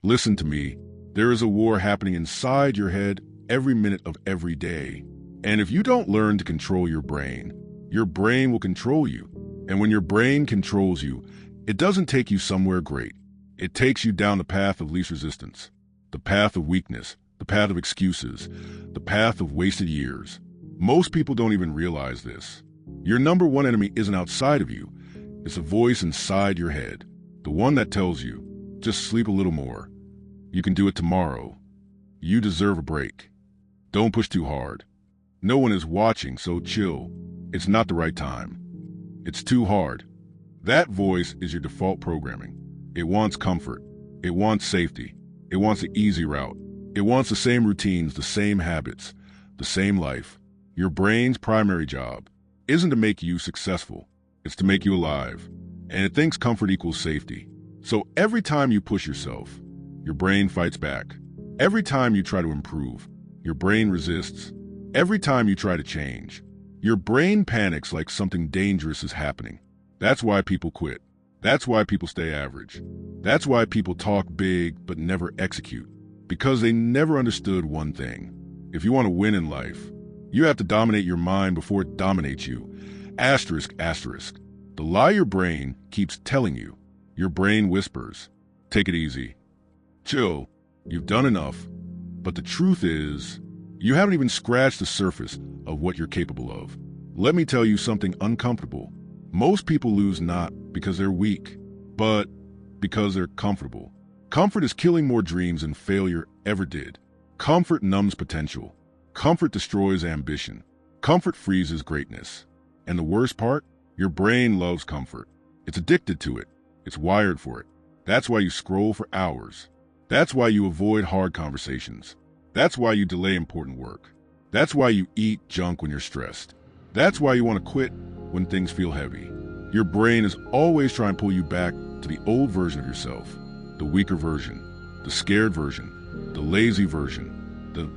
Listen to me. There is a war happening inside your head every minute of every day. And if you don't learn to control your brain will control you. And when your brain controls you, it doesn't take you somewhere great. It takes you down the path of least resistance, the path of weakness, the path of excuses, the path of wasted years. Most people don't even realize this. Your number one enemy isn't outside of you. It's a voice inside your head, the one that tells you, just sleep a little more. You can do it tomorrow. You deserve a break. Don't push too hard. No one is watching, so chill. It's not the right time. It's too hard. That voice is your default programming. It wants comfort. It wants safety. It wants the easy route. It wants the same routines, the same habits, the same life. Your brain's primary job isn't to make you successful. It's to make you alive. And it thinks comfort equals safety. So every time you push yourself, your brain fights back. Every time you try to improve, your brain resists. Every time you try to change, your brain panics like something dangerous is happening. That's why people quit. That's why people stay average. That's why people talk big but never execute. Because they never understood one thing. If you want to win in life, you have to dominate your mind before it dominates you. Asterisk, asterisk. The lie your brain keeps telling you. Your brain whispers, take it easy. Chill. You've done enough. But the truth is, you haven't even scratched the surface of what you're capable of. Let me tell you something uncomfortable. Most people lose not because they're weak, but because they're comfortable. Comfort is killing more dreams than failure ever did. Comfort numbs potential. Comfort destroys ambition. Comfort freezes greatness. And the worst part? Your brain loves comfort. It's addicted to it. It's wired for it. That's why you scroll for hours. That's why you avoid hard conversations. That's why you delay important work. That's why you eat junk when you're stressed. That's why you want to quit when things feel heavy. Your brain is always trying to pull you back to the old version of yourself, the weaker version, the scared version, the lazy version, the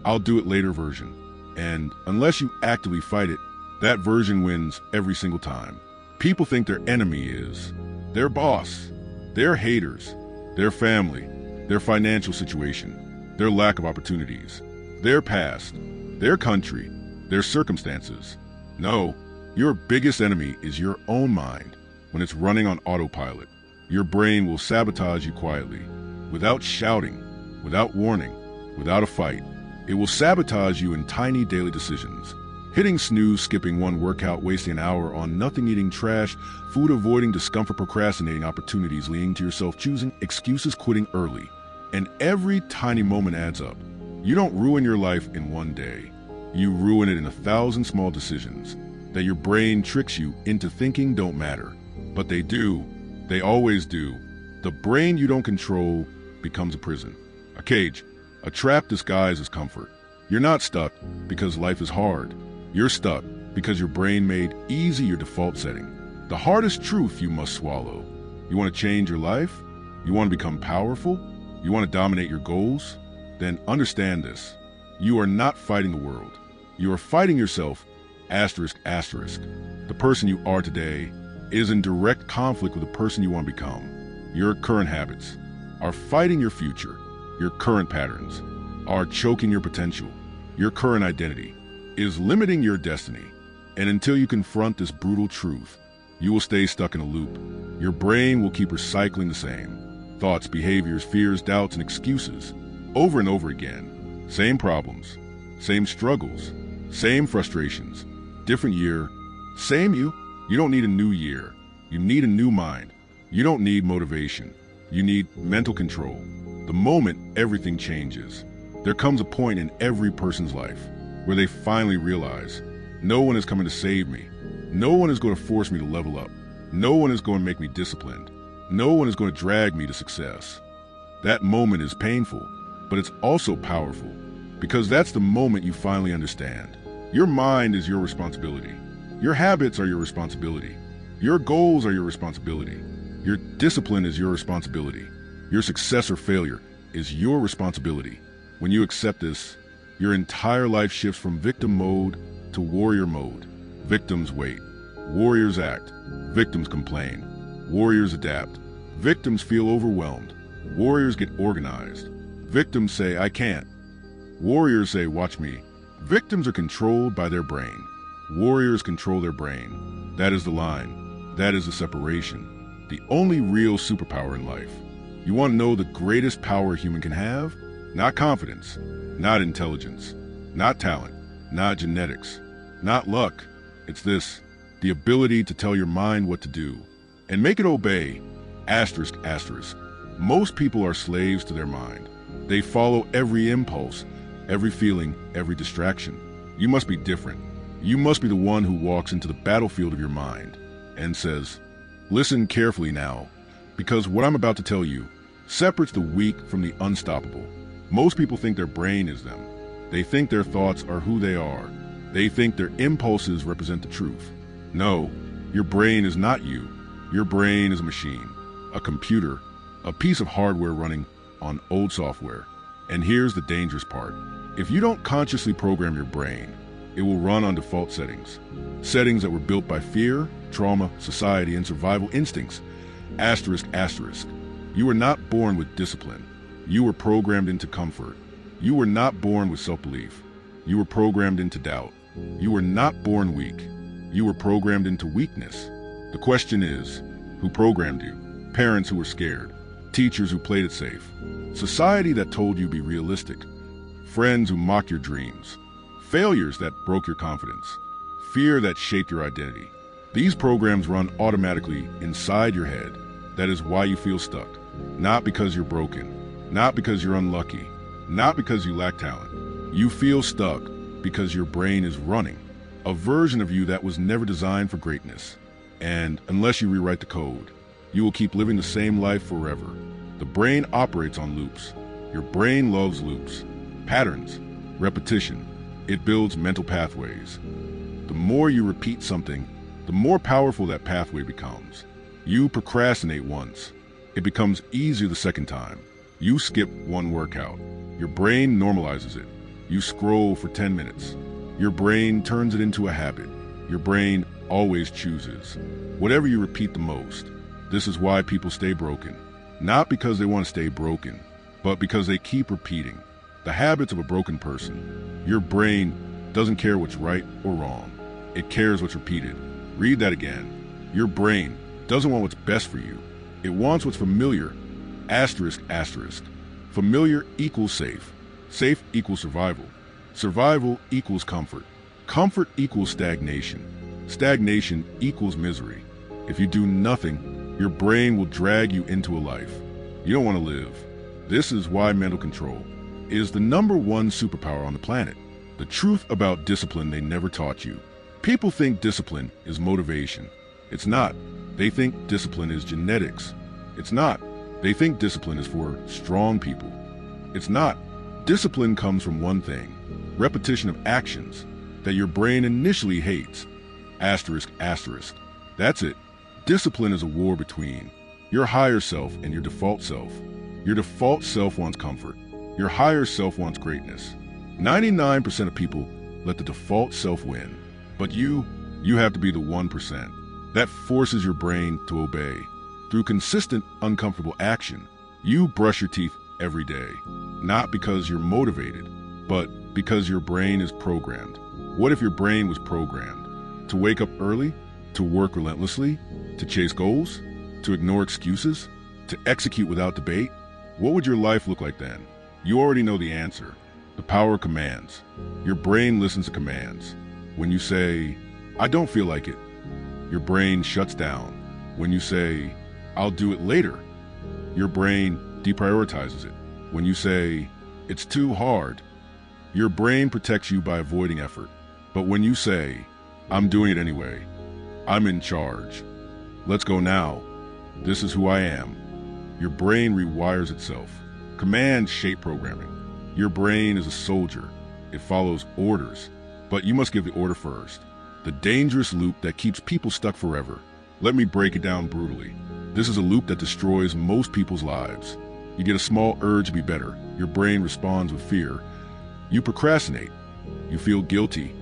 I'll do it later version. And unless you actively fight it, that version wins every single time. People think their enemy is their boss, their haters, their family, their financial situation, their lack of opportunities, their past, their country, their circumstances. No, your biggest enemy is your own mind. When it's running on autopilot, your brain will sabotage you quietly, without shouting, without warning, without a fight. It will sabotage you in tiny daily decisions. Hitting snooze, skipping one workout, wasting an hour on nothing, eating trash, food avoiding, discomfort, procrastinating opportunities, leaning to yourself, choosing excuses, quitting early. And every tiny moment adds up. You don't ruin your life in one day. You ruin it in 1,000 small decisions that your brain tricks you into thinking don't matter. But they do. They always do. The brain you don't control becomes a prison, a cage, a trap disguised as comfort. You're not stuck because life is hard. You're stuck because your brain made easy your default setting. The hardest truth you must swallow. You want to change your life? You want to become powerful? You want to dominate your goals? Then understand this. You are not fighting the world. You are fighting yourself, asterisk, asterisk. The person you are today is in direct conflict with the person you want to become. Your current habits are fighting your future. Your current patterns are choking your potential. Your current identity is limiting your destiny. And until you confront this brutal truth, you will stay stuck in a loop. Your brain will keep recycling the same thoughts, behaviors, fears, doubts, and excuses over and over again. Same problems, same struggles, same frustrations, different year, same you. You don't need a new year. You need a new mind. You don't need motivation. You need mental control. The moment everything changes, there comes a point in every person's life where they finally realize, no one is coming to save me. No one is going to force me to level up. No one is going to make me disciplined. No one is going to drag me to success. That moment is painful, but it's also powerful, because that's the moment you finally understand. Your mind is your responsibility. Your habits are your responsibility. Your goals are your responsibility. Your discipline is your responsibility. Your success or failure is your responsibility. When you accept this, your entire life shifts from victim mode to warrior mode. Victims wait. Warriors act. Victims complain. Warriors adapt. Victims feel overwhelmed. Warriors get organized. Victims say, I can't. Warriors say, watch me. Victims are controlled by their brain. Warriors control their brain. That is the line. That is the separation. The only real superpower in life. You want to know the greatest power a human can have? Not confidence, not intelligence, not talent, not genetics, not luck. It's this, the ability to tell your mind what to do and make it obey. Asterisk, asterisk. Most people are slaves to their mind. They follow every impulse, every feeling, every distraction. You must be different. You must be the one who walks into the battlefield of your mind and says, listen carefully now, because what I'm about to tell you separates the weak from the unstoppable. Most people think their brain is them. They think their thoughts are who they are. They think their impulses represent the truth. No, your brain is not you. Your brain is a machine, a computer, a piece of hardware running on old software. And here's the dangerous part. If you don't consciously program your brain, it will run on default settings. Settings that were built by fear, trauma, society, and survival instincts. Asterisk, asterisk. You were not born with discipline. You were programmed into comfort. You were not born with self-belief. You were programmed into doubt. You were not born weak. You were programmed into weakness. The question is, who programmed you? Parents who were scared. Teachers who played it safe. Society that told you be realistic. Friends who mocked your dreams. Failures that broke your confidence. Fear that shaped your identity. These programs run automatically inside your head. That is why you feel stuck. Not because you're broken. Not because you're unlucky. Not because you lack talent. You feel stuck because your brain is running a version of you that was never designed for greatness. And unless you rewrite the code, you will keep living the same life forever. The brain operates on loops. Your brain loves loops, patterns, repetition. It builds mental pathways. The more you repeat something, the more powerful that pathway becomes. You procrastinate once. It becomes easier the second time. You skip one workout. Your brain normalizes it. You scroll for 10 minutes. Your brain turns it into a habit. Your brain always chooses whatever you repeat the most. This is why people stay broken. Not because they want to stay broken, but because they keep repeating the habits of a broken person. Your brain doesn't care what's right or wrong. It cares what's repeated. Read that again. Your brain doesn't want what's best for you. It wants what's familiar. Asterisk, asterisk. Familiar equals safe. Safe equals survival. Survival equals comfort. Comfort equals stagnation. Stagnation equals misery. If you do nothing, your brain will drag you into a life you don't want to live. This is why mental control is the #1 superpower on the planet. The truth about discipline they never taught you. People think discipline is motivation. It's not. They think discipline is genetics. It's not. They think discipline is for strong people. It's not. Discipline comes from one thing: repetition of actions that your brain initially hates. Asterisk, asterisk. That's it. Discipline is a war between your higher self and your default self. Your default self wants comfort. Your higher self wants greatness. 99% of people let the default self win. But you have to be the 1%. That forces your brain to obey. Through consistent, uncomfortable action, you brush your teeth every day. Not because you're motivated, but because your brain is programmed. What if your brain was programmed to wake up early, to work relentlessly, to chase goals, to ignore excuses, to execute without debate? What would your life look like then? You already know the answer. The power of commands. Your brain listens to commands. When you say, I don't feel like it, your brain shuts down. When you say, I'll do it later, your brain deprioritizes it. When you say, it's too hard, your brain protects you by avoiding effort. But when you say, I'm doing it anyway, I'm in charge, let's go now, this is who I am, your brain rewires itself. Commands shape programming. Your brain is a soldier. It follows orders, but you must give the order first. The dangerous loop that keeps people stuck forever. Let me break it down brutally. This is a loop that destroys most people's lives. You get a small urge to be better. Your brain responds with fear. You procrastinate. You feel guilty.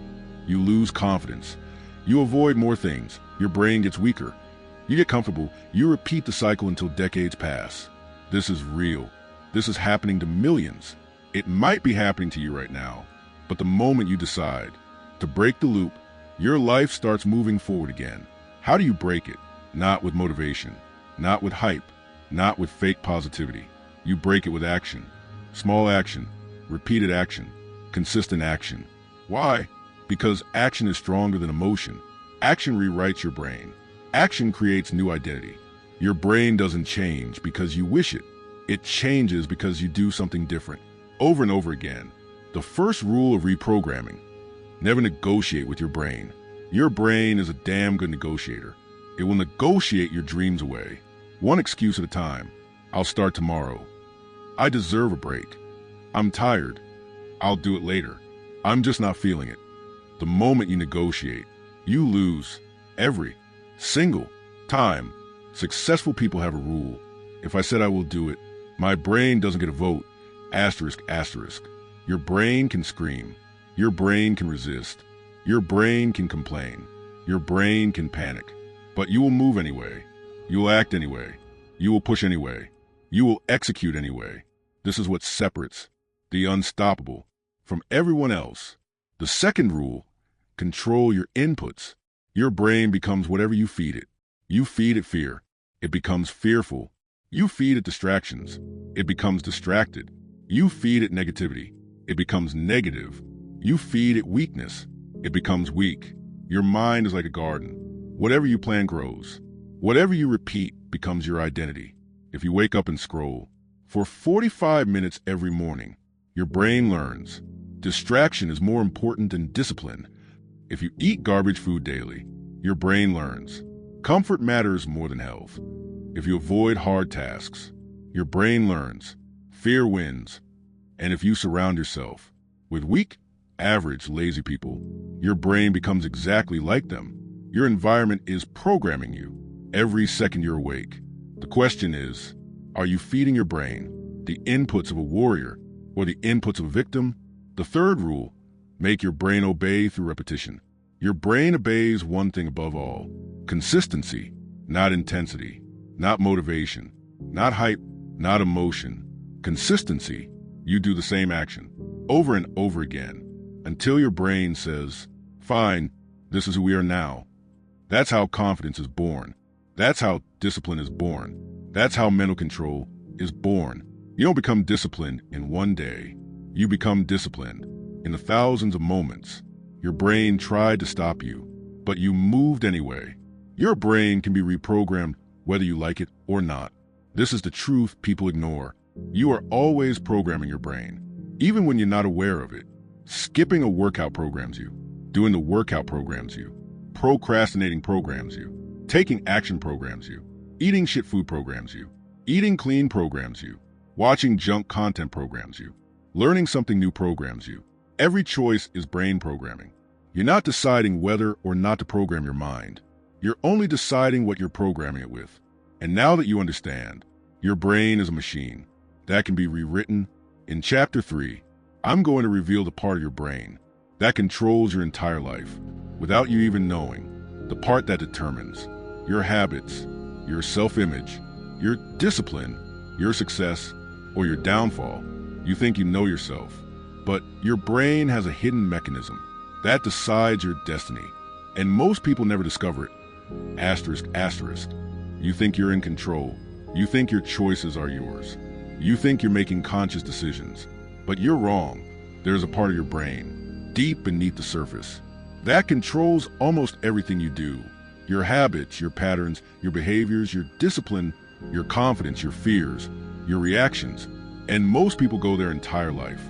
You lose confidence. You avoid more things. Your brain gets weaker. You get comfortable. You repeat the cycle until decades pass. This is real. This is happening to millions. It might be happening to you right now, but the moment you decide to break the loop, your life starts moving forward again. How do you break it? Not with motivation, not with hype, not with fake positivity. You break it with action. Small action, repeated action, consistent action. Why? Because action is stronger than emotion. Action rewrites your brain. Action creates new identity. Your brain doesn't change because you wish it. It changes because you do something different, over and over again. The first rule of reprogramming: never negotiate with your brain. Your brain is a damn good negotiator. It will negotiate your dreams away. One excuse at a time. I'll start tomorrow. I deserve a break. I'm tired. I'll do it later. I'm just not feeling it. The moment you negotiate, you lose every single time. Successful people have a rule. If I said I will do it, my brain doesn't get a vote. Asterisk, asterisk. Your brain can scream. Your brain can resist. Your brain can complain. Your brain can panic. But you will move anyway. You will act anyway. You will push anyway. You will execute anyway. This is what separates the unstoppable from everyone else. The second rule: control your inputs. Your brain becomes whatever you feed it. You feed it fear. It becomes fearful. You feed it distractions. It becomes distracted. You feed it negativity. It becomes negative. You feed it weakness. It becomes weak. Your mind is like a garden. Whatever you plant grows. Whatever you repeat becomes your identity. If you wake up and scroll for 45 minutes every morning, your brain learns distraction is more important than discipline. If you eat garbage food daily, your brain learns comfort matters more than health. If you avoid hard tasks, your brain learns fear wins. And if you surround yourself with weak, average, lazy people, your brain becomes exactly like them. Your environment is programming you every second you're awake. The question is, are you feeding your brain the inputs of a warrior or the inputs of a victim? The third rule: make your brain obey through repetition. Your brain obeys one thing above all: consistency, not intensity, not motivation, not hype, not emotion. Consistency. You do the same action over and over again until your brain says, fine, this is who we are now. That's how confidence is born. That's how discipline is born. That's how mental control is born. You don't become disciplined in one day. You become disciplined in the thousands of moments. Your brain tried to stop you, but you moved anyway. Your brain can be reprogrammed whether you like it or not. This is the truth people ignore. You are always programming your brain, even when you're not aware of it. Skipping a workout programs you. Doing the workout programs you. Procrastinating programs you. Taking action programs you. Eating shit food programs you. Eating clean programs you. Watching junk content programs you. Learning something new programs you. Every choice is brain programming. You're not deciding whether or not to program your mind. You're only deciding what you're programming it with. And now that you understand, your brain is a machine that can be rewritten. In Chapter 3, I'm going to reveal the part of your brain that controls your entire life without you even knowing, the part that determines your habits, your self-image, your discipline, your success, or your downfall. You think you know yourself, but your brain has a hidden mechanism that decides your destiny, and most people never discover it. Asterisk, asterisk. You think you're in control. You think your choices are yours. You think you're making conscious decisions, but you're wrong. There's a part of your brain, deep beneath the surface, that controls almost everything you do. Your habits, your patterns, your behaviors, your discipline, your confidence, your fears, your reactions. And most people go their entire life,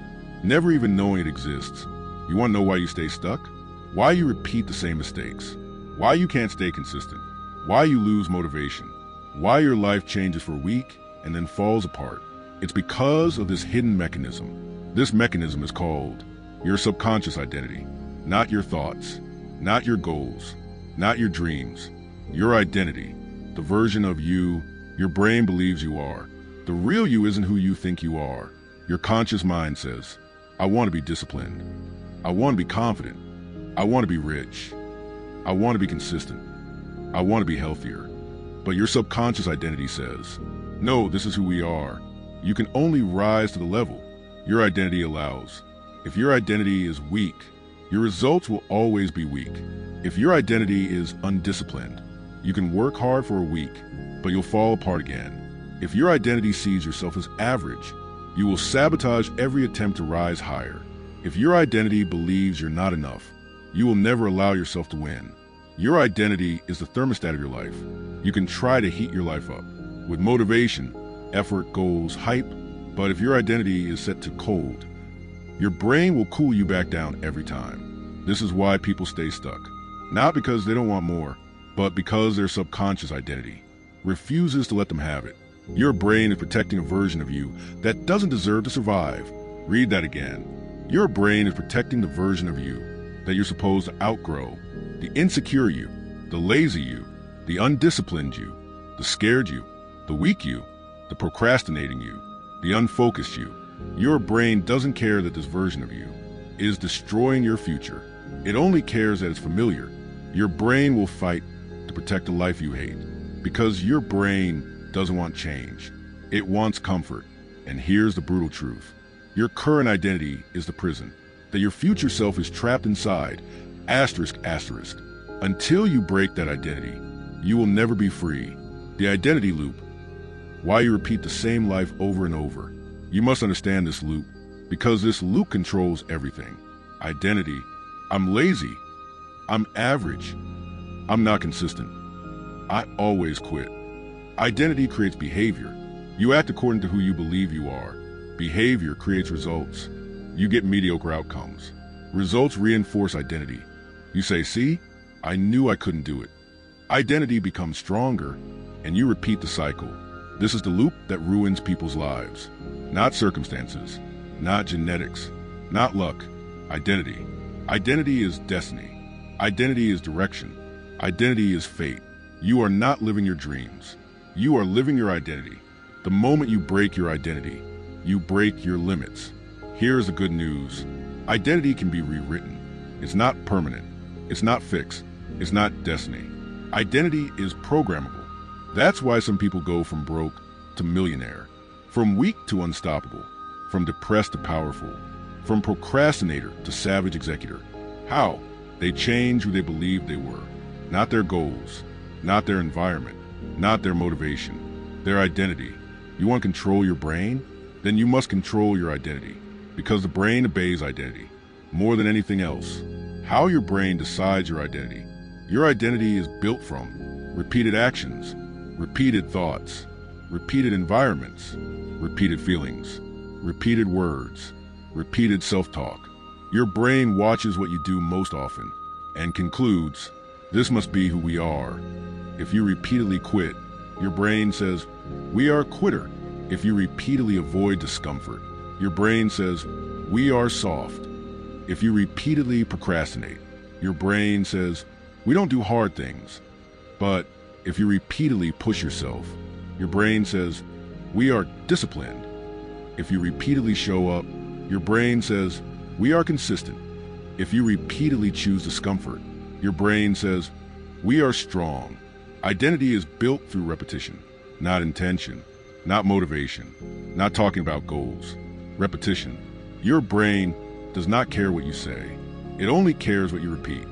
never even knowing it exists. You want to know why you stay stuck? Why you repeat the same mistakes? Why you can't stay consistent? Why you lose motivation? Why your life changes for a week and then falls apart? It's because of this hidden mechanism. This mechanism is called your subconscious identity. Not your thoughts, not your goals, not your dreams. Your identity, the version of you your brain believes you are. The real you isn't who you think you are. Your conscious mind says, I want to be disciplined. I want to be confident. I want to be rich. I want to be consistent. I want to be healthier. But your subconscious identity says, No, this is who we are. You can only rise to the level your identity allows. If your identity is weak, your results will always be weak. If your identity is undisciplined, you can work hard for a week, but you'll fall apart again. If your identity sees yourself as average, you will sabotage every attempt to rise higher. If your identity believes you're not enough, you will never allow yourself to win. Your identity is the thermostat of your life. You can try to heat your life up with motivation, effort, goals, hype, but if your identity is set to cold, your brain will cool you back down every time. This is why people stay stuck. Not because they don't want more, but because their subconscious identity refuses to let them have it. Your brain is protecting a version of you that doesn't deserve to survive. Read that again. Your brain is protecting the version of you that you're supposed to outgrow. The insecure you, the lazy you, the undisciplined you, the scared you, the weak you, the procrastinating you, the unfocused you. Your brain doesn't care that this version of you is destroying your future. It only cares that it's familiar. Your brain will fight to protect the life you hate because your brain doesn't want change. It wants comfort. And here's the brutal truth. Your current identity is the prison that your future self is trapped inside. Asterisk, asterisk. Until you break that identity, you will never be free. The identity loop. Why you repeat the same life over and over. You must understand this loop because this loop controls everything. Identity. I'm lazy. I'm average. I'm not consistent. I always quit. Identity creates behavior. You act according to who you believe you are. Behavior creates results. You get mediocre outcomes. Results reinforce identity. You say, see, I knew I couldn't do it. Identity becomes stronger, and you repeat the cycle. This is the loop that ruins people's lives. Not circumstances, not genetics, not luck. Identity. Identity is destiny. Identity is direction. Identity is fate. You are not living your dreams. You are living your identity. The moment you break your identity, you break your limits. Here's the good news. Identity can be rewritten. It's not permanent. It's not fixed. It's not destiny. Identity is programmable. That's why some people go from broke to millionaire, from weak to unstoppable, from depressed to powerful, from procrastinator to savage executor. How? They change who they believed they were. Not their goals, not their environment, not their motivation, their identity. You want to control your brain? Then you must control your identity, because the brain obeys identity more than anything else. How your brain decides your identity. Your identity is built from repeated actions, repeated thoughts, repeated environments, repeated feelings, repeated words, repeated self-talk. Your brain watches what you do most often and concludes, this must be who we are. If you repeatedly quit, your brain says, we are a quitter. If you repeatedly avoid discomfort, your brain says, we are soft. If you repeatedly procrastinate, your brain says, we don't do hard things. But if you repeatedly push yourself, your brain says, we are disciplined. If you repeatedly show up, your brain says, we are consistent. If you repeatedly choose discomfort, your brain says, we are strong. Identity is built through repetition, not intention, not motivation, not talking about goals. Repetition. Your brain does not care what you say. It only cares what you repeat.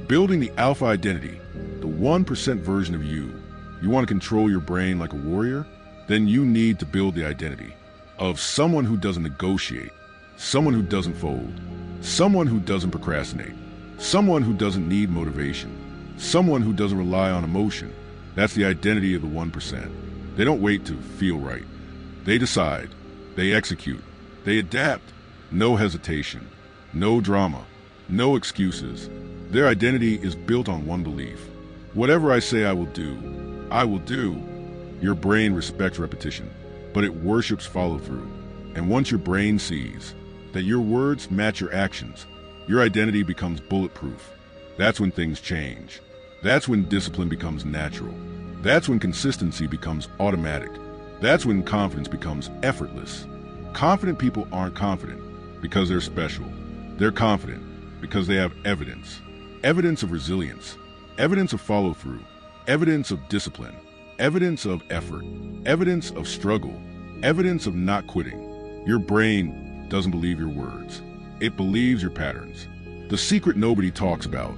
Building the alpha identity, the 1% version of you. You want to control your brain like a warrior? Then you need to build the identity of someone who doesn't negotiate, someone who doesn't fold, someone who doesn't procrastinate, someone who doesn't need motivation, someone who doesn't rely on emotion. That's the identity of the 1%. They don't wait to feel right. They decide. They execute. They adapt. No hesitation. No drama. No excuses. Their identity is built on one belief. Whatever I say I will do, I will do. Your brain respects repetition, but it worships follow-through. And once your brain sees that your words match your actions, your identity becomes bulletproof. That's when things change. That's when discipline becomes natural. That's when consistency becomes automatic. That's when confidence becomes effortless. Confident people aren't confident because they're special. They're confident because they have evidence. Evidence of resilience. Evidence of follow-through. Evidence of discipline. evidence of effort, evidence of struggle, evidence of not quitting. Your brain doesn't believe your words. It believes your patterns. The secret nobody talks about.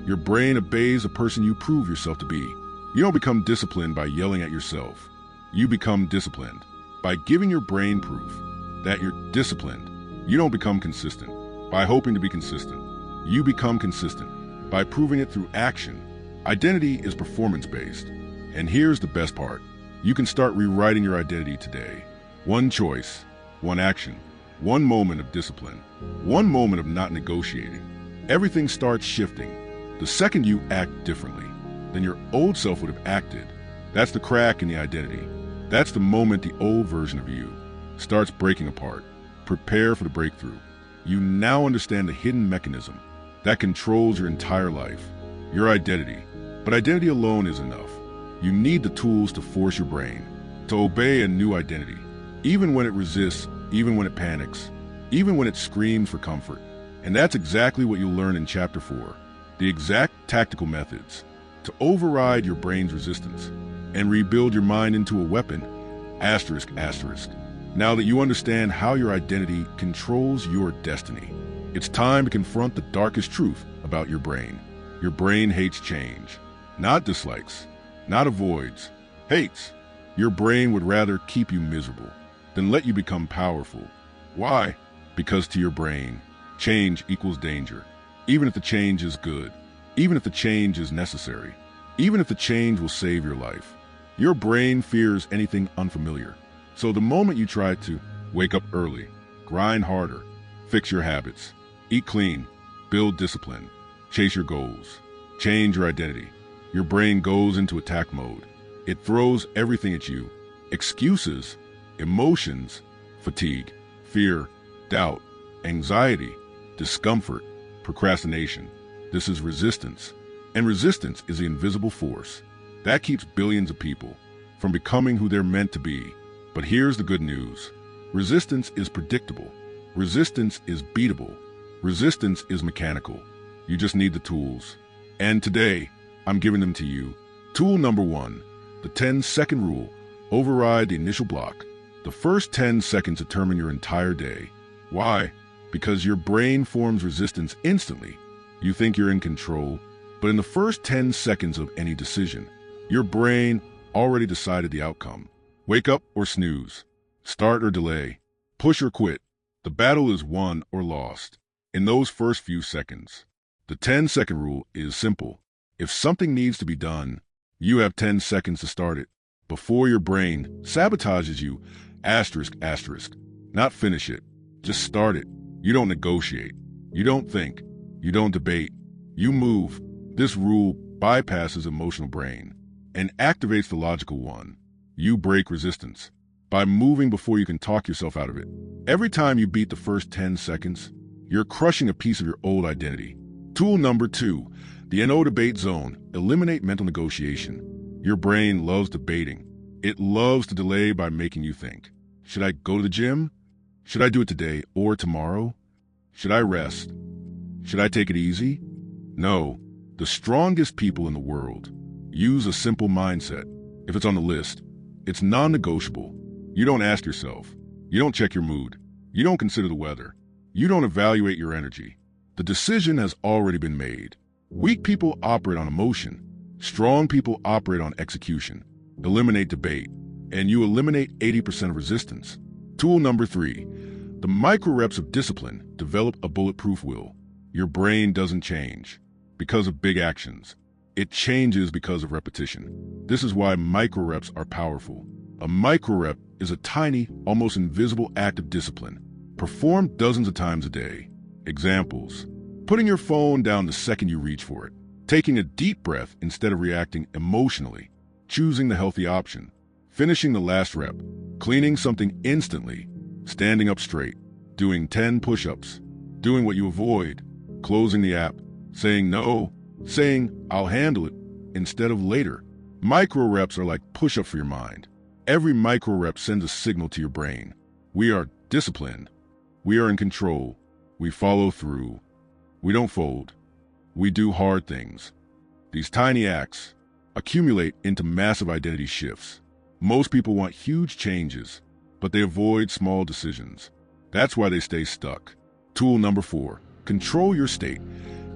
Your brain obeys the person you prove yourself to be. You don't become disciplined by yelling at yourself. You become disciplined by giving your brain proof that you're disciplined. You don't become consistent by hoping to be consistent. You become consistent by proving it through action. Identity is performance-based. And here's the best part. You can start rewriting your identity today. One choice, one action, one moment of discipline, one moment of not negotiating. Everything starts shifting. The second you act differently than your old self would have acted, that's the crack in the identity. That's the moment the old version of you starts breaking apart. Prepare for the breakthrough. You now understand the hidden mechanism that controls your entire life, your identity. But identity alone is enough. You need the tools to force your brain to obey a new identity, even when it resists, even when it panics, even when it screams for comfort. And that's exactly what you'll learn in Chapter 4, the exact tactical methods to override your brain's resistance and rebuild your mind into a weapon, asterisk, asterisk. Now that you understand how your identity controls your destiny, it's time to confront the darkest truth about your brain. Your brain hates change, not dislikes, not avoids, hates. Your brain would rather keep you miserable than let you become powerful. Why? Because to your brain, change equals danger. Even if the change is good, even if the change is necessary, even if the change will save your life. Your brain fears anything unfamiliar. So the moment you try to wake up early, grind harder, fix your habits, eat clean, build discipline, chase your goals, change your identity, your brain goes into attack mode. It throws everything at you. Excuses, emotions, fatigue, fear, doubt, anxiety, discomfort, procrastination. This is resistance. And resistance is the invisible force that keeps billions of people from becoming who they're meant to be. But here's the good news. Resistance is predictable. Resistance is beatable. Resistance is mechanical. You just need the tools. And today, I'm giving them to you. Tool number 1, the 10-second rule. Override the initial block. The first 10 seconds determine your entire day. Why? Because your brain forms resistance instantly. You think you're in control, but in the first 10 seconds of any decision, your brain already decided the outcome. Wake up or snooze. Start or delay. Push or quit. The battle is won or lost in those first few seconds. The 10-second rule is simple. If something needs to be done, you have 10 seconds to start it before your brain sabotages you, asterisk, asterisk. Not finish it, just start it. You don't negotiate. You don't think. You don't debate. You move. This rule bypasses emotional brain and activates the logical one. You break resistance by moving before you can talk yourself out of it. Every time you beat the first 10 seconds, you're crushing a piece of your old identity. Tool number 2, the no debate zone. Eliminate mental negotiation. Your brain loves debating. It loves to delay by making you think. Should I go to the gym? Should I do it today or tomorrow? Should I rest? Should I take it easy? No. The strongest people in the world use a simple mindset. If it's on the list, it's non-negotiable. You don't ask yourself. You don't check your mood. You don't consider the weather. You don't evaluate your energy. The decision has already been made. Weak people operate on emotion. Strong people operate on execution. Eliminate debate, and you eliminate 80% of resistance. Tool number 3, the micro reps of discipline. Develop a bulletproof will. Your brain doesn't change because of big actions. It changes because of repetition. This is why micro reps are powerful. A micro rep is a tiny, almost invisible act of discipline, performed dozens of times a day. Examples: putting your phone down the second you reach for it, taking a deep breath instead of reacting emotionally, choosing the healthy option, finishing the last rep, cleaning something instantly, standing up straight, doing 10 push-ups, doing what you avoid, closing the app, saying no, saying I'll handle it instead of later. Micro reps are like push-ups for your mind. Every micro rep sends a signal to your brain. We are disciplined. We are in control. We follow through. We don't fold. We do hard things. These tiny acts accumulate into massive identity shifts. Most people want huge changes, but they avoid small decisions. That's why they stay stuck. Tool number 4, control your state.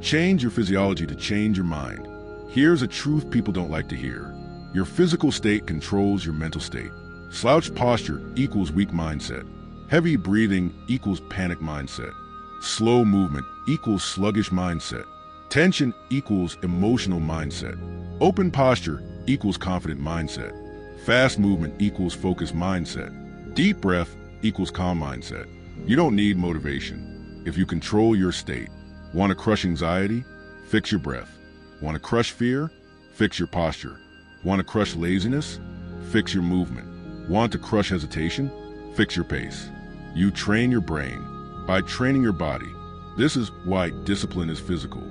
Change your physiology to change your mind. Here's a truth people don't like to hear. Your physical state controls your mental state. Slouched posture equals weak mindset. Heavy breathing equals panic mindset. Slow movement equals sluggish mindset. Tension equals emotional mindset. Open posture equals confident mindset. Fast movement equals focused mindset. Deep breath equals calm mindset. You don't need motivation if you control your state. Want to crush anxiety? Fix your breath. Want to crush fear? Fix your posture. Want to crush laziness? Fix your movement. Want to crush hesitation? Fix your pace. You train your brain by training your body. This is why discipline is physical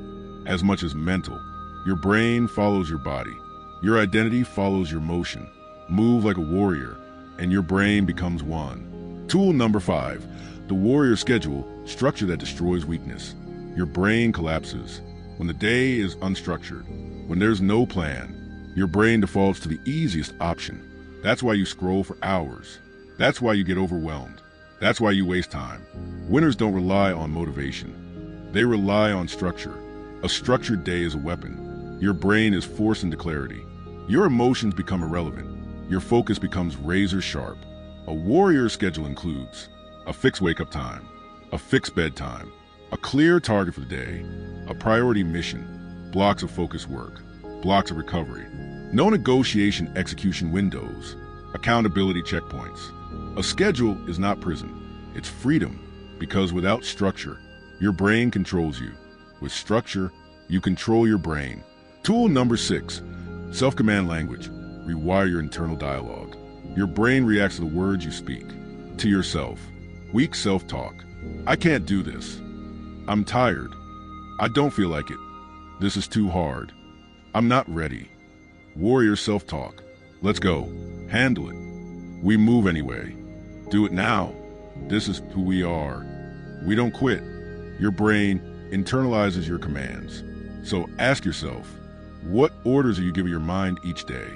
as much as mental. Your brain follows your body. Your identity follows your motion. Move like a warrior, and your brain becomes one. Tool number 5, the warrior schedule, structure that destroys weakness. Your brain collapses when the day is unstructured. When there's no plan, your brain defaults to the easiest option. That's why you scroll for hours. That's why you get overwhelmed. That's why you waste time. Winners don't rely on motivation. They rely on structure. A structured day is a weapon. Your brain is forced into clarity. Your emotions become irrelevant. Your focus becomes razor sharp. A warrior schedule includes a fixed wake-up time, a fixed bedtime, a clear target for the day, a priority mission, blocks of focus work, blocks of recovery, no negotiation execution windows, accountability checkpoints. A schedule is not prison, it's freedom, because without structure, your brain controls you. With structure, you control your brain. Tool number 6, self-command language. Rewire your internal dialogue. Your brain reacts to the words you speak. To yourself. Weak self-talk. I can't do this. I'm tired. I don't feel like it. This is too hard. I'm not ready. Warrior self-talk. Let's go. Handle it. We move anyway. Do it now. This is who we are. We don't quit. Your brain internalizes your commands. So ask yourself, what orders are you giving your mind each day?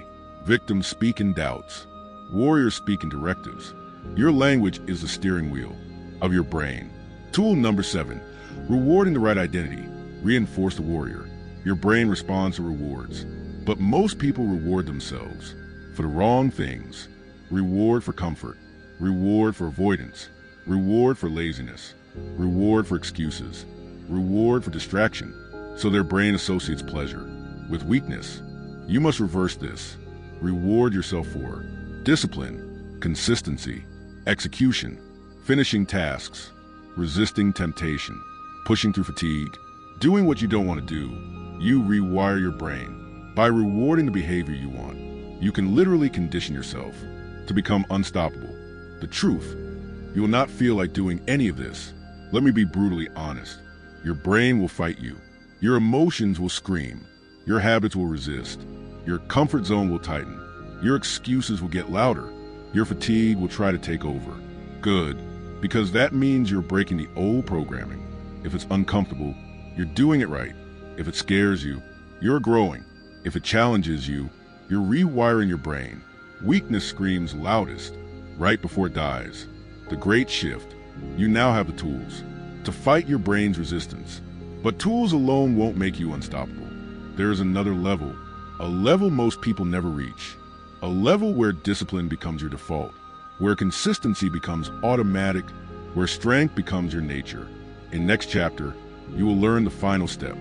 Victims speak in doubts. Warriors speak in directives. Your language is the steering wheel of your brain. Tool number 7, rewarding the right identity. Reinforce the warrior. Your brain responds to rewards, but most people reward themselves for the wrong things. Reward for comfort, reward for avoidance, reward for laziness, reward for excuses, reward for distraction. So their brain associates pleasure with weakness. You must reverse this. Reward yourself for discipline, consistency, execution, finishing tasks, resisting temptation, pushing through fatigue, doing what you don't want to do. You rewire your brain. By rewarding the behavior you want, you can literally condition yourself to become unstoppable. The truth, you will not feel like doing any of this. Let me be brutally honest. Your brain will fight you. Your emotions will scream. Your habits will resist. Your comfort zone will tighten. Your excuses will get louder. Your fatigue will try to take over. Good, because that means you're breaking the old programming. If it's uncomfortable, you're doing it right. If it scares you, you're growing. If it challenges you, you're rewiring your brain. Weakness screams loudest right before it dies. The great shift. You now have the tools to fight your brain's resistance. But tools alone won't make you unstoppable. There is another level, a level most people never reach. A level where discipline becomes your default, where consistency becomes automatic, where strength becomes your nature. In next chapter, you will learn the final step,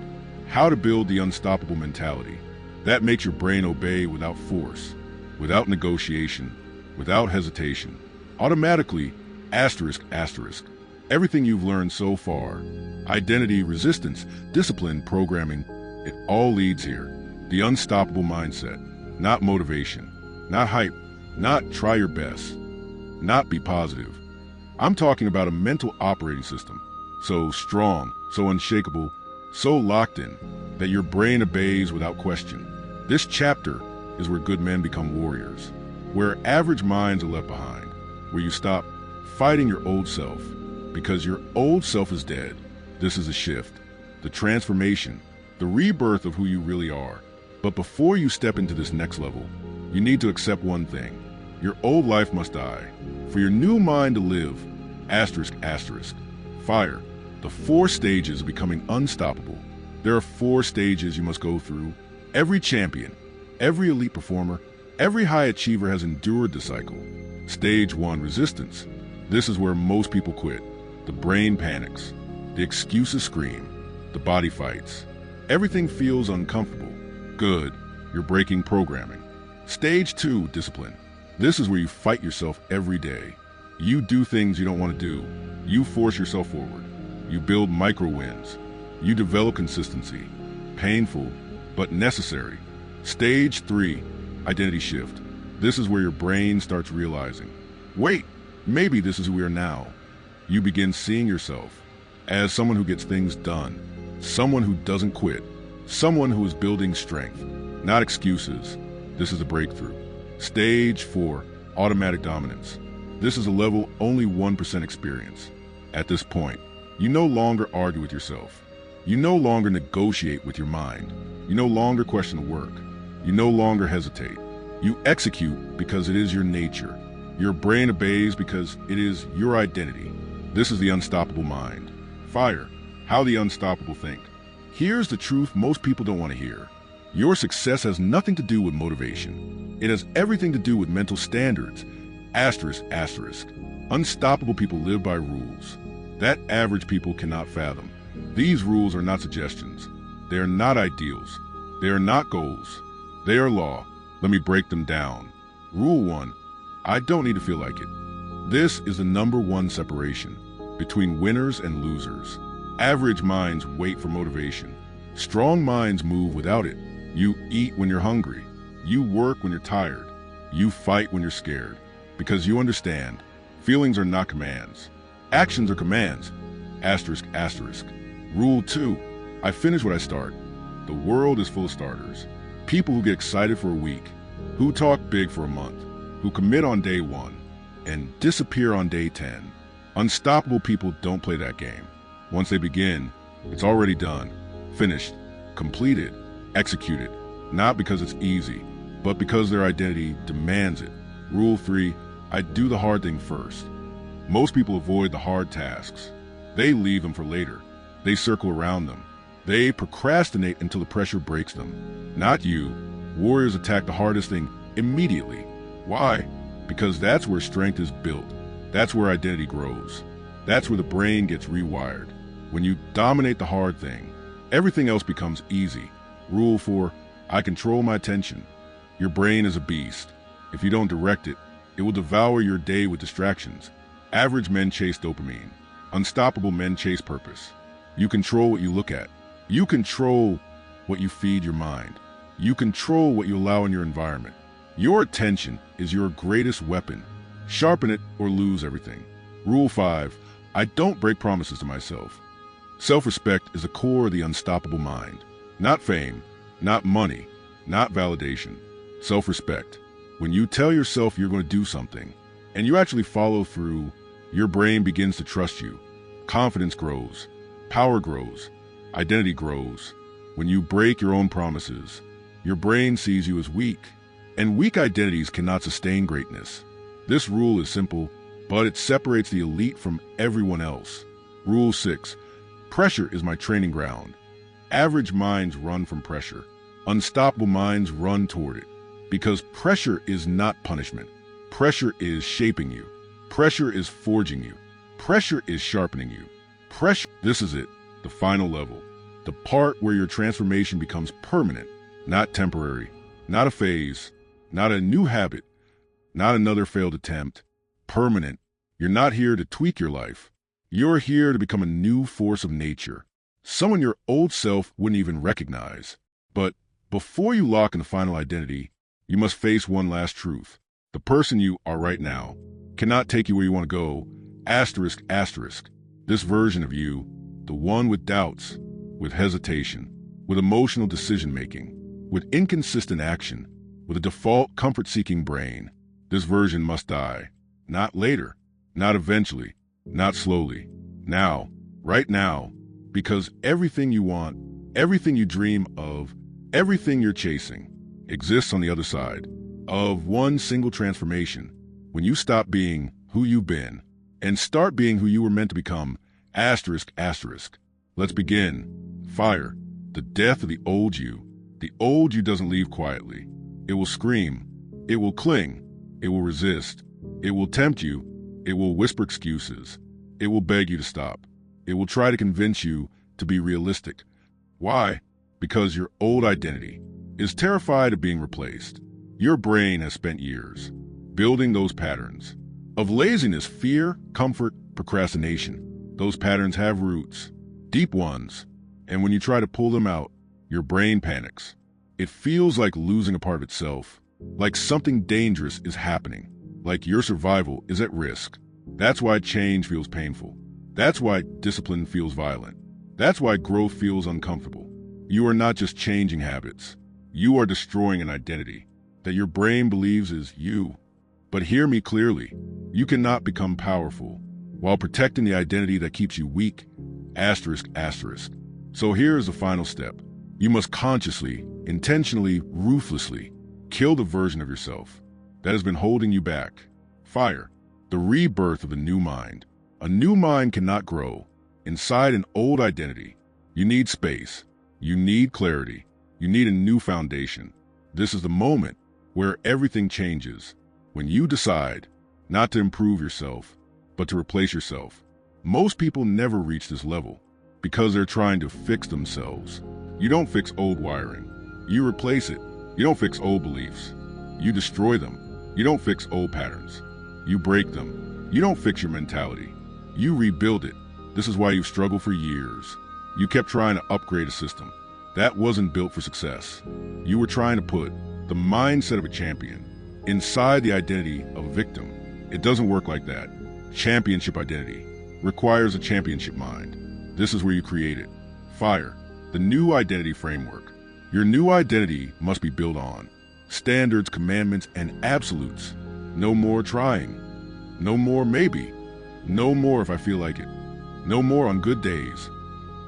how to build the unstoppable mentality. That makes your brain obey without force, without negotiation, without hesitation. Automatically, asterisk, asterisk. Everything you've learned so far, identity, resistance, discipline, programming, it all leads here. The unstoppable mindset, not motivation, not hype, not try your best, not be positive. I'm talking about a mental operating system, so strong, so unshakable, so locked in, that your brain obeys without question. This chapter is where good men become warriors, where average minds are left behind, where you stop fighting your old self, because your old self is dead. This is a shift, the transformation, the rebirth of who you really are. But before you step into this next level, you need to accept one thing. Your old life must die. For your new mind to live, asterisk, asterisk, fire, the 4 stages of becoming unstoppable. There are 4 stages you must go through. Every champion, every elite performer, every high achiever has endured the cycle. Stage 1, resistance. This is where most people quit. The brain panics. The excuses scream. The body fights. Everything feels uncomfortable. Good, you're breaking programming. Stage 2, discipline. This is where you fight yourself every day. You do things you don't want to do. You force yourself forward. You build micro wins. You develop consistency. Painful, but necessary. Stage 3, identity shift. This is where your brain starts realizing, wait, maybe this is who we are now. You begin seeing yourself as someone who gets things done, someone who doesn't quit, someone who is building strength, not excuses. This is a breakthrough. Stage 4, automatic dominance. This is a level only 1% experience. At this point, you no longer argue with yourself. You no longer negotiate with your mind. You no longer question the work. You no longer hesitate. You execute because it is your nature. Your brain obeys because it is your identity. This is the unstoppable mind. Fire, how the unstoppable think. Here's the truth most people don't want to hear. Your success has nothing to do with motivation. It has everything to do with mental standards. Asterisk, asterisk. Unstoppable people live by rules that average people cannot fathom. These rules are not suggestions. They are not ideals. They are not goals. They are law. Let me break them down. Rule 1, I don't need to feel like it. This is the number 1 separation between winners and losers. Average minds wait for motivation. Strong minds move without it. You eat when you're hungry. You work when you're tired. You fight when you're scared. Because you understand, feelings are not commands. Actions are commands. Asterisk, asterisk. Rule 2, I finish what I start. The world is full of starters. People who get excited for a week, who talk big for a month, who commit on day 1, and disappear on day 10. Unstoppable people don't play that game. Once they begin, it's already done, finished, completed, executed, not because it's easy, but because their identity demands it. Rule 3, I do the hard thing first. Most people avoid the hard tasks. They leave them for later. They circle around them. They procrastinate until the pressure breaks them. Not you. Warriors attack the hardest thing immediately. Why? Because that's where strength is built. That's where identity grows. That's where the brain gets rewired. When you dominate the hard thing, everything else becomes easy. Rule 4, I control my attention. Your brain is a beast. If you don't direct it, it will devour your day with distractions. Average men chase dopamine. Unstoppable men chase purpose. You control what you look at. You control what you feed your mind. You control what you allow in your environment. Your attention is your greatest weapon. Sharpen it or lose everything. Rule 5, I don't break promises to myself. Self-respect is the core of the unstoppable mind. Not fame, not money, not validation. Self-respect. When you tell yourself you're going to do something, and you actually follow through, your brain begins to trust you. Confidence grows. Power grows. Identity grows. When you break your own promises, your brain sees you as weak, and weak identities cannot sustain greatness. This rule is simple, but it separates the elite from everyone else. Rule 6, pressure is my training ground. Average minds run from pressure. Unstoppable minds run toward it. Because pressure is not punishment. Pressure is shaping you. Pressure is forging you. Pressure is sharpening you. Pressure, this is it, the final level. The part where your transformation becomes permanent, not temporary, not a phase, not a new habit, not another failed attempt. Permanent. You're not here to tweak your life. You're here to become a new force of nature. Someone your old self wouldn't even recognize. But before you lock in the final identity, you must face one last truth. The person you are right now cannot take you where you want to go. Asterisk, asterisk. This version of you, the one with doubts, with hesitation, with emotional decision-making, with inconsistent action, with a default comfort-seeking brain, this version must die. Not later, not eventually, not slowly. Now, right now, because everything you want, everything you dream of, Everything you're chasing exists on the other side of one single transformation. When you stop being who you've been and start being who you were meant to become. Asterisk, asterisk. Let's begin. Fire. The death of the old you. The old you doesn't leave quietly. It will scream. It will cling. It will resist. It will tempt you. It will whisper excuses. It will beg you to stop. It will try to convince you to be realistic. Why? Because your old identity is terrified of being replaced. Your brain has spent years building those patterns of laziness, fear, comfort, procrastination. Those patterns have roots, deep ones, and when you try to pull them out, your brain panics. It feels like losing a part of itself, like something dangerous is happening, like your survival is at risk. That's why change feels painful. That's why discipline feels violent. That's why growth feels uncomfortable. You are not just changing habits. You are destroying an identity that your brain believes is you. But hear me clearly. You cannot become powerful while protecting the identity that keeps you weak. Asterisk, asterisk. So here is the final step. You must consciously, intentionally, ruthlessly kill the version of yourself that has been holding you back. Fire. The rebirth of a new mind. A new mind cannot grow inside an old identity. You need space. You need clarity. You need a new foundation. This is the moment where everything changes. When you decide not to improve yourself, but to replace yourself. Most people never reach this level because they're trying to fix themselves. You don't fix old wiring. You replace it. You don't fix old beliefs. You destroy them. You don't fix old patterns. You break them. You don't fix your mentality. You rebuild it. This is why you've struggled for years. You kept trying to upgrade a system that wasn't built for success. You were trying to put the mindset of a champion inside the identity of a victim. It doesn't work like that. Championship identity requires a championship mind. This is where you create it. Fire. The new identity framework. Your new identity must be built on standards, commandments, and absolutes. No more trying. No more maybe. No more if I feel like it. No more on good days.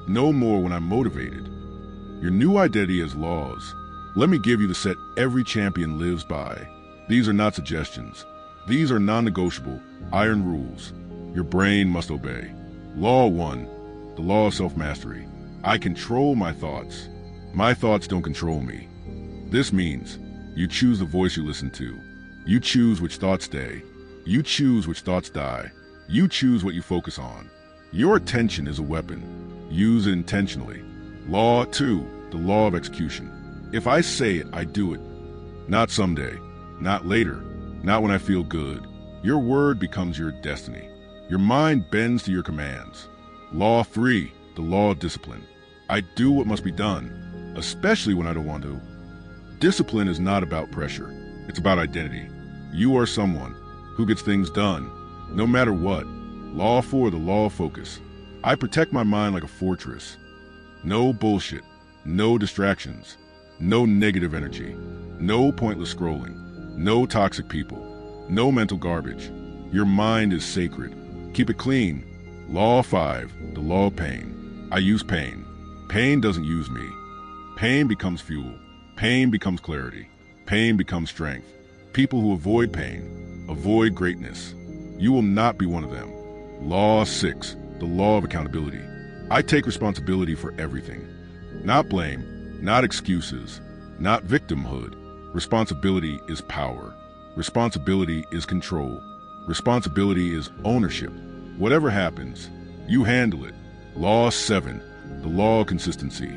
No more when I'm motivated. Your new identity has laws. Let me give you the set every champion lives by. These are not suggestions. These are non-negotiable, iron rules. Your brain must obey. Law 1, the law of self-mastery. I control my thoughts. My thoughts don't control me. This means you choose the voice you listen to. You choose which thoughts stay. You choose which thoughts die. You choose what you focus on. Your attention is a weapon. Use it intentionally. Law 2, the law of execution. If I say it, I do it. Not someday, not later, not when I feel good. Your word becomes your destiny. Your mind bends to your commands. Law 3, the law of discipline. I do what must be done, especially when I don't want to. Discipline is not about pressure. It's about identity. You are someone who gets things done, no matter what. Law 4, the law of focus. I protect my mind like a fortress. No bullshit, no distractions, no negative energy, no pointless scrolling, no toxic people, no mental garbage. Your mind is sacred. Keep it clean. Law 5, the law of pain. I use pain. Pain doesn't use me. Pain becomes fuel. Pain becomes clarity. Pain becomes strength. People who avoid pain avoid greatness. You will not be one of them. Law 6, the law of accountability. I take responsibility for everything. Not blame, not excuses, not victimhood. Responsibility is power. Responsibility is control. Responsibility is ownership. Whatever happens, you handle it. Law 7, the law of consistency.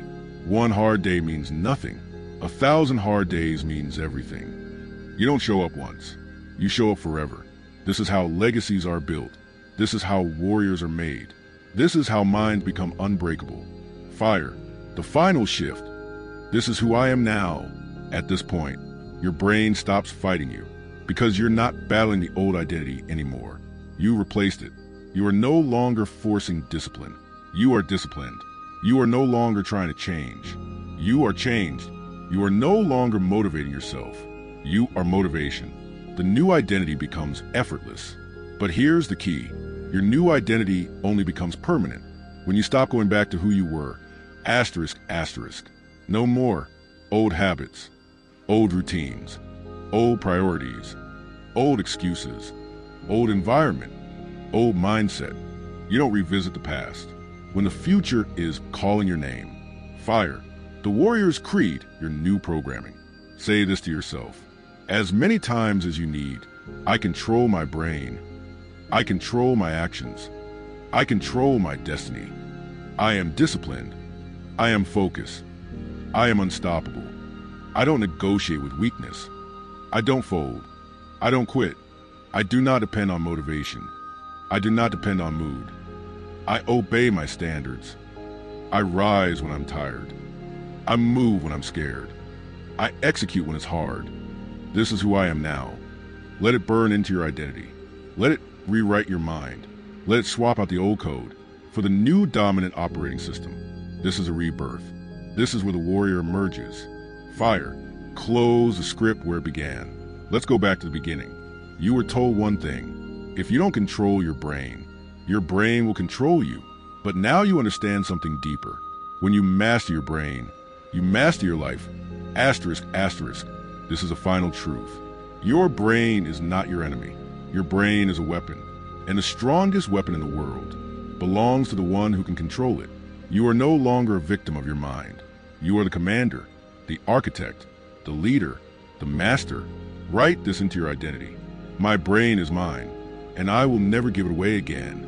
One hard day means nothing. 1,000 hard days means everything. You don't show up once. You show up forever. This is how legacies are built. This is how warriors are made. This is how minds become unbreakable. Fire, the final shift. This is who I am now. At this point, your brain stops fighting you because you're not battling the old identity anymore. You replaced it. You are no longer forcing discipline. You are disciplined. You are no longer trying to change. You are changed. You are no longer motivating yourself. You are motivation. The new identity becomes effortless. But here's the key. Your new identity only becomes permanent when you stop going back to who you were. Asterisk, asterisk. No more. Old habits, old routines, old priorities, old excuses, old environment, old mindset. You don't revisit the past. When the future is calling your name, fire. The warrior's creed, your new programming. Say this to yourself. As many times as you need, I control my brain. I control my actions. I control my destiny. I am disciplined. I am focused. I am unstoppable. I don't negotiate with weakness. I don't fold. I don't quit. I do not depend on motivation. I do not depend on mood. I obey my standards. I rise when I'm tired. I move when I'm scared. I execute when it's hard. This is who I am now. Let it burn into your identity. Let it rewrite your mind. Let it swap out the old code for the new dominant operating system. This is a rebirth. This is where the warrior emerges. Fire. Close the script where it began. Let's go back to the beginning. You were told one thing. If you don't control your brain will control you. But now you understand something deeper. When you master your brain, you master your life. Asterisk, asterisk. This is a final truth. Your brain is not your enemy. Your brain is a weapon. And the strongest weapon in the world belongs to the one who can control it. You are no longer a victim of your mind. You are the commander, the architect, the leader, the master. Write this into your identity. My brain is mine, and I will never give it away again.